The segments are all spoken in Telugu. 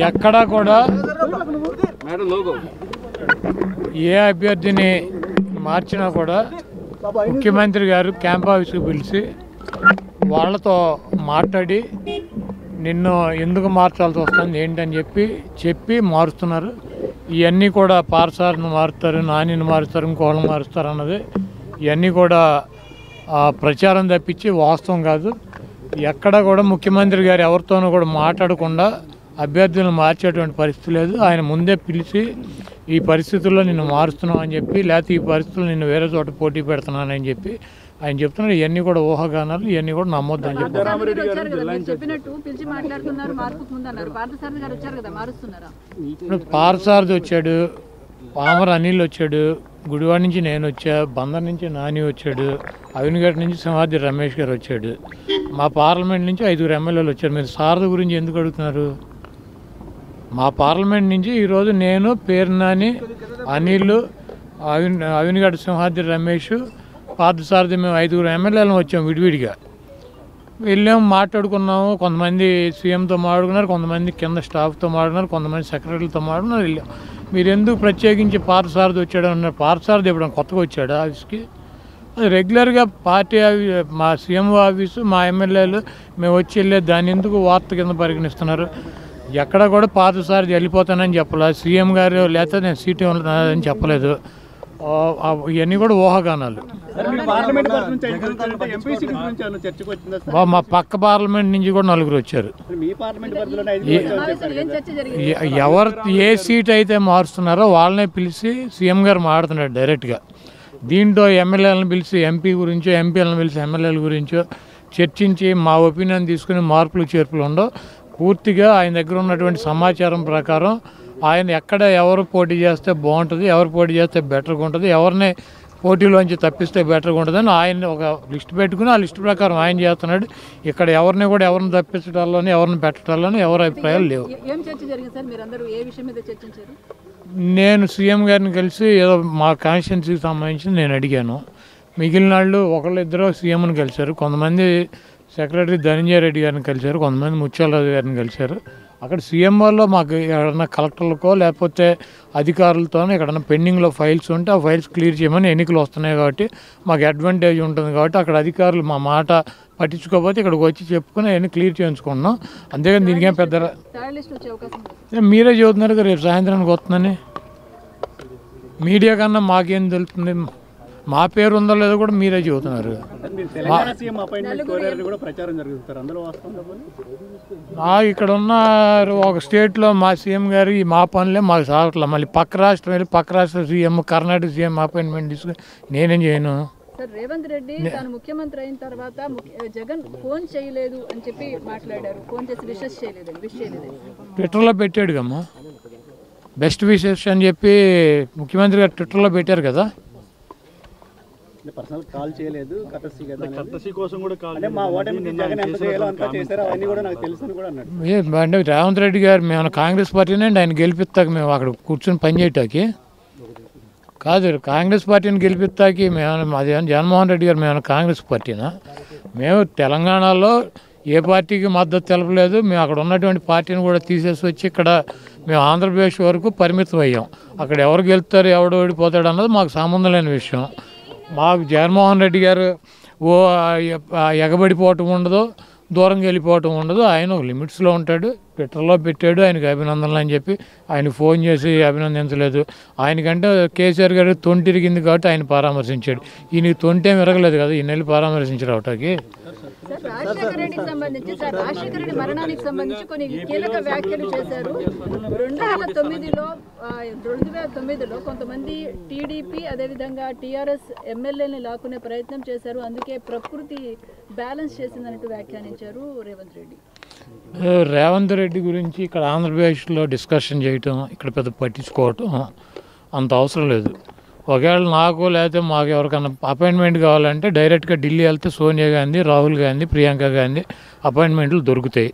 ఎక్కడా కూడా ఏ అభ్యర్థిని మార్చినా కూడా ముఖ్యమంత్రి గారు క్యాంప్ ఆఫీస్కి పిలిచి వాళ్ళతో మాట్లాడి నిన్ను ఎందుకు మార్చాల్సి వస్తుంది ఏంటని చెప్పి మారుస్తున్నారు. ఇవన్నీ కూడా పార్సార్ను మారుస్తారు, నానిని మారుస్తారు, ఇంకోళ్ళని మారుస్తారు అన్నది ఇవన్నీ కూడా ప్రచారం తప్పించి వాస్తవం కాదు. ఎక్కడ కూడా ముఖ్యమంత్రి గారు ఎవరితోనూ కూడా మాట్లాడకుండా అభ్యర్థులను మార్చేటువంటి పరిస్థితి లేదు. ఆయన ముందే పిలిచి ఈ పరిస్థితుల్లో నిన్ను మారుస్తున్నావు అని చెప్పి, లేకపోతే ఈ పరిస్థితుల్లో నిన్ను వేరే చోట పోటీ పెడుతున్నానని చెప్పి ఆయన చెప్తున్నారు. ఇవన్నీ కూడా ఊహాగానాలు, ఇవన్నీ కూడా నమ్మొద్దు అని చెప్పి ఇప్పుడు పార్సారథి వచ్చాడు, పామర అనిల్ వచ్చాడు, గుడివాడ నుంచి నేను వచ్చా, బందర్ నుంచి నాని వచ్చాడు, అవినిగడ్డ నుంచి సింహాద్రి రమేష్ గారు వచ్చాడు, మా పార్లమెంట్ నుంచి 5 ఎమ్మెల్యేలు వచ్చారు. మీరు సారథి గురించి ఎందుకు అడుగుతున్నారు? మా పార్లమెంట్ నుంచి ఈరోజు నేను, పేర్నాని, అనిల్, అవినిగడ్డ సింహాద్రి రమేష్, పార్థసారథి మేము 5 ఎమ్మెల్యేలను వచ్చాము. విడివిడిగా వెళ్ళాము, మాట్లాడుకున్నాము. కొంతమంది సీఎంతో మాట్లాడుకున్నారు, కొంతమంది కింద స్టాఫ్తో మాట్లాడుకున్నారు, కొంతమంది సెక్రటరీలతో మాట్లాడుకున్నారు. వెళ్ళాం. మీరు ఎందుకు ప్రత్యేకించి పార్థసారథి వచ్చాడు అన్నారు? పార్థసారథి ఎప్పుడైనా కొత్తగా వచ్చాడు ఆఫీస్కి? అది రెగ్యులర్గా పార్టీ మా సీఎం ఆఫీసు, మా ఎమ్మెల్యేలు మేము వచ్చి వెళ్ళే దాన్ని ఎందుకు వార్త కింద పరిగణిస్తున్నారు? ఎక్కడ కూడా పార్థసారథి వెళ్ళిపోతానని చెప్పలేదు, సీఎం గారు లేకపోతే నేను సీటు ఇవ్వాలని చెప్పలేదు. ఇవన్నీ కూడా ఊహాగానాలు. మా పక్క పార్లమెంట్ నుంచి కూడా 4 వచ్చారు. ఎవరు ఏ సీట్ అయితే మారుస్తున్నారో వాళ్ళనే పిలిచి సీఎం గారు మాట్లాడుతున్నాడు డైరెక్ట్గా. దీంట్లో ఎమ్మెల్యేలను పిలిచి ఎంపీ గురించో, ఎంపీలను పిలిచి ఎమ్మెల్యేల గురించో చర్చించి మా ఒపీనియన్ తీసుకుని మార్పులు చేర్పులు ఉండవు. పూర్తిగా ఆయన దగ్గర ఉన్నటువంటి సమాచారం ప్రకారం ఆయన ఎక్కడ ఎవరు పోటీ చేస్తే బాగుంటుంది, ఎవరు పోటీ చేస్తే బెటర్గా ఉంటుంది, ఎవరిని పోటీలోంచి తప్పిస్తే బెటర్గా ఉంటుందని ఆయన ఒక లిస్ట్ పెట్టుకుని ఆ లిస్ట్ ప్రకారం ఆయన చేస్తున్నాడు. ఇక్కడ ఎవరిని తప్పించడాల్లోనే, ఎవరిని పెట్టడాల్లోనే ఎవరి అభిప్రాయాలు లేవు. నేను సీఎం గారిని కలిసి ఏదో మా కాన్స్టిట్యున్సీకి సంబంధించి నేను అడిగాను. మిగిలిన వాళ్ళు ఒకళ్ళిద్దరూ సీఎంని కలిశారు, కొంతమంది సెక్రటరీ ధనంజయ రెడ్డి గారిని కలిశారు, కొంతమంది ముత్యాలరాజు గారిని కలిశారు. అక్కడ సీఎం వాళ్ళు మాకు ఎక్కడన్నా కలెక్టర్లకో లేకపోతే అధికారులతోనో ఎక్కడన్నా పెండింగ్లో ఫైల్స్ ఉంటే ఆ ఫైల్స్ క్లియర్ చేయమని, ఎన్నికలు వస్తున్నాయి కాబట్టి మాకు అడ్వాంటేజ్ ఉంటుంది కాబట్టి అక్కడ అధికారులు మా మాట పట్టించుకోకపోతే ఇక్కడికి వచ్చి చెప్పుకుని అవన్నీ క్లియర్ చేయించుకున్నాం. అంతేగాని దీనికేం పెద్ద మీరే చెబుతున్నారు కదా రేపు సాయంత్రానికి వస్తుందని. మీడియా కన్నా మాకేం తెలుస్తుంది? మా పేరు ఉందో లేదో కూడా మీరే చెబుతున్నారు. ఇక్కడ ఉన్న ఒక స్టేట్లో మా సీఎం గారు ఈ మా పనులే మాకు సాగట్లా. మళ్ళీ పక్క రాష్ట్రం వెళ్ళి పక్క రాష్ట్ర సీఎం, కర్ణాటక సీఎం అపాయింట్మెంట్ తీసుకుని నేనేం చేయను. రేవంత్ రెడ్డి తాను ముఖ్యమంత్రి అయిన తర్వాత జగన్ ఫోన్ చేయలేదు అని చెప్పి మాట్లాడారు. ఫోన్ చేసి విషెస్ చేయలేదు. ట్విట్టర్లో పెట్టాడు కమ్మా, బెస్ట్ విషెస్ అని చెప్పి ముఖ్యమంత్రి గారు ట్విట్టర్లో పెట్టారు కదా. పర్సనల్ కాల్ చేయలేదు, కర్టసీ కోసం కూడా కాల్ అంటే మా ఓటమి జగన్ ఎంత చేయాలో అంతా చేశారు, అవన్నీ కూడా నాకు తెలుసు కూడా అన్నాడు. అంటే రేవంత్ రెడ్డి గారు మేము కాంగ్రెస్ పార్టీనే ఆయన గెలిపిస్తాక మేము అక్కడ కూర్చొని పనిచేయటానికి కాదు, కాంగ్రెస్ పార్టీని గెలిపిస్తాకి మేము అదే జగన్మోహన్ రెడ్డి గారు మేము కాంగ్రెస్ పార్టీనా? మేము తెలంగాణలో ఏ పార్టీకి మద్దతు తెలపలేదు. మేము అక్కడ ఉన్నటువంటి పార్టీని కూడా తీసేసి వచ్చి ఇక్కడ మేము ఆంధ్రప్రదేశ్ వరకు పరిమితం అయ్యాం. అక్కడ ఎవరు గెలుస్తారు, ఎవడు ఓడిపోతాడు అన్నది మాకు సంబంధం లేని విషయం. మాకు జగన్మోహన్ రెడ్డి గారు ఎగబడిపోవటం ఉండదు, దూరంగా వెళ్ళిపోవటం ఉండదు. ఆయన ఒక లిమిట్స్లో ఉంటాడు. ట్విట్టర్లో పెట్టాడు ఆయనకు అభినందనలు అని చెప్పి, ఆయన ఫోన్ చేసి అభినందించలేదు. ఆయనకంటే కేసీఆర్ గారు తొంటిరిగింది కాబట్టి ఆయన పరామర్శించాడు. ఈయనకి తొంటేం విరగలేదు కదా, ఈయన వెళ్ళి పరామర్శించారు అవటానికి. రాజశేఖర రెడ్డికి సంబంధించి రాజశేఖర రెడ్డి మరణానికి సంబంధించి కొన్ని కీలక వ్యాఖ్యలు చేశారు. 2009లో కొంతమంది టీడీపీ అదేవిధంగా టీఆర్ఎస్ ఎమ్మెల్యేని లాక్కునే ప్రయత్నం చేశారు, అందుకే ప్రకృతి బ్యాలెన్స్ చేసిందన్నట్టు వ్యాఖ్యానించారు రేవంత్ రెడ్డి. రేవంత్ రెడ్డి గురించి ఇక్కడ ఆంధ్రప్రదేశ్లో డిస్కషన్ చేయటం, ఇక్కడ పెద్ద పట్టించుకోవటం అంత అవసరం లేదు. ఒకవేళ నాకు లేకపోతే మాకు ఎవరికైనా అపాయింట్మెంట్ కావాలంటే డైరెక్ట్గా ఢిల్లీ వెళ్తే సోనియా గాంధీ, రాహుల్ గాంధీ, ప్రియాంక గాంధీ అపాయింట్మెంట్లు దొరుకుతాయి.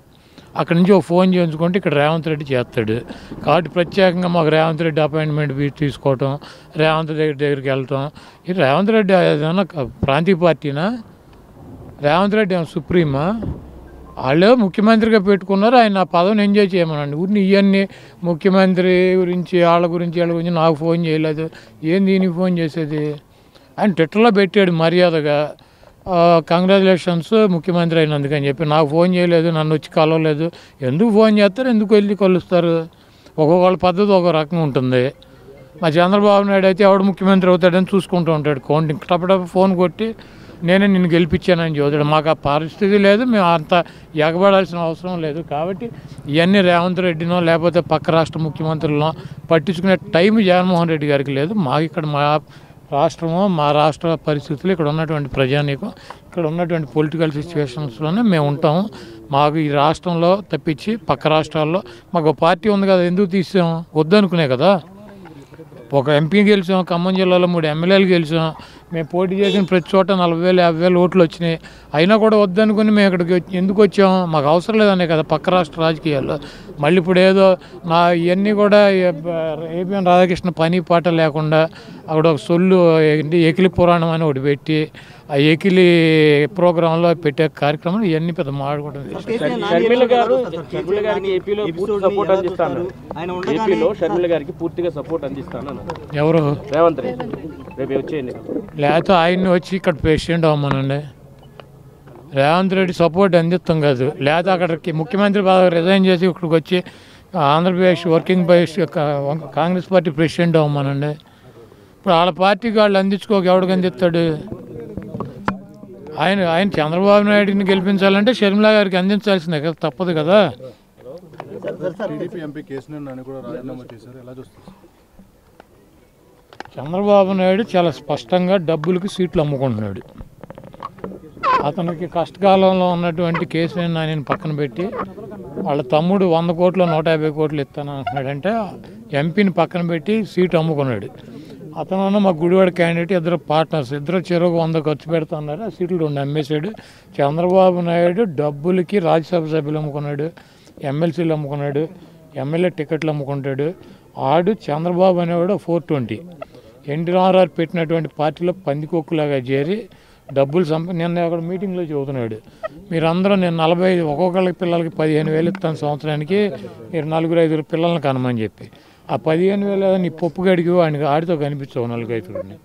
అక్కడి నుంచి ఒక ఫోన్ చేయించుకుంటే ఇక్కడ రేవంత్ రెడ్డి చేస్తాడు. కాబట్టి ప్రత్యేకంగా మాకు రేవంత్ రెడ్డి అపాయింట్మెంట్ తీసుకోవటం, రేవంత్ రెడ్డి దగ్గరికి వెళ్ళటం, ఇది రేవంత్ రెడ్డి ఏదైనా ప్రాంతీయ పార్టీనా? రేవంత్ రెడ్డి ఏమైనా సుప్రీమా? వాళ్ళే ముఖ్యమంత్రిగా పెట్టుకున్నారు, ఆయన ఆ పదవిని ఎంజాయ్ చేయమనండి. ఊరిని ఇవన్నీ ముఖ్యమంత్రి గురించి వాళ్ళ గురించి నాకు ఫోన్ చేయలేదు, ఏంది దీనికి ఫోన్ చేసేది? ఆయన ట్విట్టర్లో పెట్టాడు మర్యాదగా, కంగ్రాచులేషన్స్ ముఖ్యమంత్రి అయినందుకు అని చెప్పి. నాకు ఫోన్ చేయలేదు, నన్ను వచ్చి కలవలేదు. ఎందుకు ఫోన్ చేస్తారు, ఎందుకు వెళ్ళి కలుస్తారు? ఒక్కొక్కళ్ళ పద్ధతి ఒక రకంగా ఉంటుంది. మా చంద్రబాబు నాయుడు అయితే ఎవడు ముఖ్యమంత్రి అవుతాడని చూసుకుంటూ ఉంటాడు. కౌంటింగ్ టపటప్ప ఫోన్ కొట్టి నేనే నిన్ను గెలిపించానని చదువుతాడు. మాకు ఆ పరిస్థితి లేదు, మేము అంత ఎగబడాల్సిన అవసరం లేదు. కాబట్టి ఇవన్నీ రేవంత్ రెడ్డినో లేకపోతే పక్క రాష్ట్ర ముఖ్యమంత్రులనో పట్టించుకునే టైం జగన్మోహన్ రెడ్డి గారికి లేదు. మాకు ఇక్కడ మా రాష్ట్రము, మా రాష్ట్ర పరిస్థితులు, ఇక్కడ ఉన్నటువంటి ప్రజానీకం, ఇక్కడ ఉన్నటువంటి పొలిటికల్ సిచ్యువేషన్స్లోనే మేము ఉంటాము. మాకు ఈ రాష్ట్రంలో తప్పించి పక్క రాష్ట్రాల్లో మాకు పార్టీ ఉంది కదా, ఎందుకు తీసాం? వద్దనుకునే కదా. ఒక ఎంపీ గెలిచాం, ఖమ్మం జిల్లాలో 3 ఎమ్మెల్యేలు గెలిచాం. మేము పోటీ చేసిన ప్రతి చోట 40,000 50,000 ఓట్లు వచ్చినాయి. అయినా కూడా వద్దనుకుని మేము ఇక్కడికి ఎందుకు వచ్చాం? మాకు అవసరం లేదనే కదా పక్క రాష్ట్ర రాజకీయాల్లో. మళ్ళీ ఇప్పుడు ఏదో ఇవన్నీ కూడా ఏపీఎన్ రాధాకృష్ణ పని పాట లేకుండా అక్కడ ఒక సొల్లు ఎకిలి పురాణం అని ఒకటి పెట్టి ఆ ఎకిలి ప్రోగ్రాంలో పెట్టే కార్యక్రమం ఇవన్నీ పెద్ద మాట్లాడుకోవడం. షర్మిల గారికి ఏపీలో పూర్తి సపోర్ట్ అందిస్తాను, ఏపీలో షర్మిల గారికి పూర్తిగా సపోర్ట్ అందిస్తాను ఎవరు? రేవంత్ రెడ్డి రేపు వచ్చేయండి. లేకపోతే ఆయన్ని వచ్చి ఇక్కడ ప్రెసిడెంట్ అవ్వమనండి. రేవంత్ రెడ్డి సపోర్ట్ అందిస్తాం కాదు. లేదా అక్కడికి ముఖ్యమంత్రి పదవి రిజైన్ చేసి ఇక్కడికి వచ్చి Andhra Pradesh working press Congress party president అవ్వమనండి. ఇప్పుడు వాళ్ళ పార్టీకి వాళ్ళు అందించుకోక ఎవడికి అందిస్తాడు? ఆయన చంద్రబాబు నాయుడిని గెలిపించాలంటే షర్మిల గారికి అందించాల్సిందే కదా, తప్పదు కదా. చంద్రబాబు నాయుడు చాలా స్పష్టంగా డబ్బులకి సీట్లు అమ్ముకుంటున్నాడు. అతనికి కష్టకాలంలో ఉన్నటువంటి కేసీఆర్ నాని పక్కన పెట్టి వాళ్ళ తమ్ముడు 100 కోట్లు 150 కోట్లు ఇస్తాను అంటున్నాడంటే ఎంపీని పక్కన పెట్టి సీటు అమ్ముకున్నాడు. అతను మా గుడివాడ క్యాండిడేట్, ఇద్దరు పార్ట్నర్స్, ఇద్దరు చెరువు 100 ఖర్చు పెడుతున్నారు. ఆ సీట్లు 2 అమ్మేశాడు. చంద్రబాబు నాయుడు డబ్బులకి రాజ్యసభ సభ్యులు అమ్ముకున్నాడు, ఎమ్మెల్సీలు అమ్ముకున్నాడు, ఎమ్మెల్యే టికెట్లు అమ్ముకుంటాడు. ఆడు చంద్రబాబు అనేవాడు 420 ఎన్టీఆర్ఆర్ పెట్టినటువంటి పార్టీలో పందికొక్కులాగా చేరి డబ్బులు నిన్న అక్కడ మీటింగ్లో చెబుతున్నాడు, మీరందరూ నేను 45 ఒక్కొక్కళ్ళకి పిల్లలకి 15,000 ఇస్తాను సంవత్సరానికి, మీరు 4-5 పిల్లల్ని కనమని చెప్పి. ఆ 15,000 నీ పప్పు గడికి ఆడితో కనిపించవు 4-5.